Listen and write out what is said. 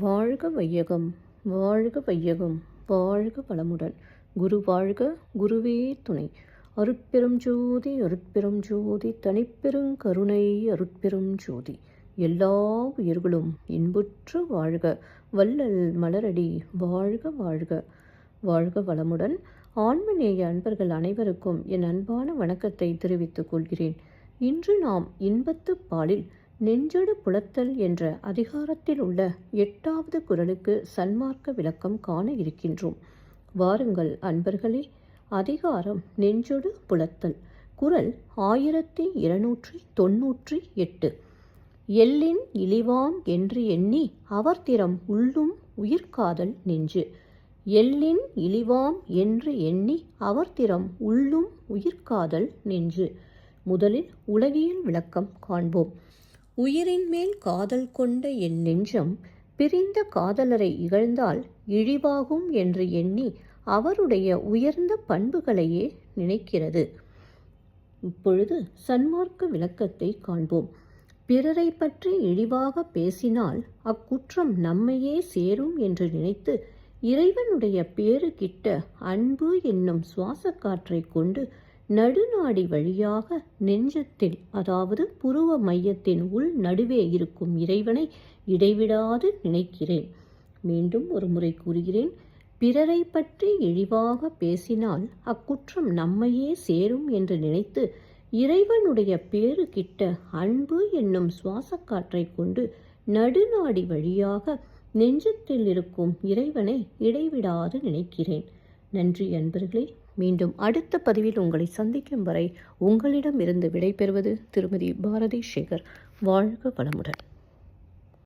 வாழ்க வையகம், வாழ்க வையகம், வாழ்க வளமுடன். குரு வாழ்க, குருவே துணை. அருட்பெரும் ஜோதி, அருட்பெரும் ஜோதி, தனிப்பெருங் கருணை, அருட்பெரும் ஜோதி. எல்லா உயிர்களும் இன்புற்று வாழ்க, வள்ளல் மலரடி வாழ்க வாழ்க. வாழ்க வளமுடன். ஆன்மநேய அன்பர்கள் அனைவருக்கும் என் அன்பான வணக்கத்தை தெரிவித்துக் கொள்கிறேன். இன்று நாம் இன்பத்து பாலில் நெஞ்சடு புலத்தல் என்ற அதிகாரத்தில் உள்ள 8வது குறளுக்கு சன்மார்க்க விளக்கம் காண இருக்கின்றோம். வாருங்கள் அன்பர்களே. அதிகாரம் நெஞ்சொடு புலத்தல். குறள் 1298. எல்லின் இழிவாம் என்று எண்ணி அவர்திறம் உள்ளும் உயிர்காதல் நெஞ்சு. எல்லின் இழிவாம் என்று எண்ணி அவர்திறம் உள்ளும் உயிர்காதல் நெஞ்சு. முதலில் உலகியல் விளக்கம் காண்போம். உயிரின் மேல் காதல் கொண்ட என் நெஞ்சம் பிரிந்த காதலரை இகழ்ந்தால் இழிவாகும் என்று எண்ணி அவருடைய உயர்ந்த பண்புகளையே நினைக்கிறது. இப்பொழுது சன்மார்க்க விளக்கத்தை காண்போம். பிறரை பற்றி இழிவாக பேசினால் அக்குற்றம் நம்மையே சேரும் என்று நினைத்து இறைவனுடைய பேறு கிட்ட அன்பு என்னும் சுவாச காற்றை கொண்டு நடுநாடி வழியாக நெஞ்சத்தில், அதாவது புருவ மையத்தின் உள் நடுவே இருக்கும் இறைவனை இடைவிடாது நினைக்கிறேன். மீண்டும் ஒரு முறை கூறுகிறேன். பிறரை பற்றி இழிவாக பேசினால் அக்குற்றம் நம்மையே சேரும் என்று நினைத்து இறைவனுடைய பேறு கிட்ட அன்பு என்னும் சுவாச காற்றை கொண்டு நடுநாடி வழியாக நெஞ்சத்தில் இருக்கும் இறைவனை இடைவிடாது நினைக்கிறேன். நன்றி அன்பர்களே. மீண்டும் அடுத்த பதிவில் உங்களை சந்திக்கும் வரை உங்களிடமிருந்து விடைபெறுவது திருமதி பாரதி சேகர். வாழ்க வளமுடன்.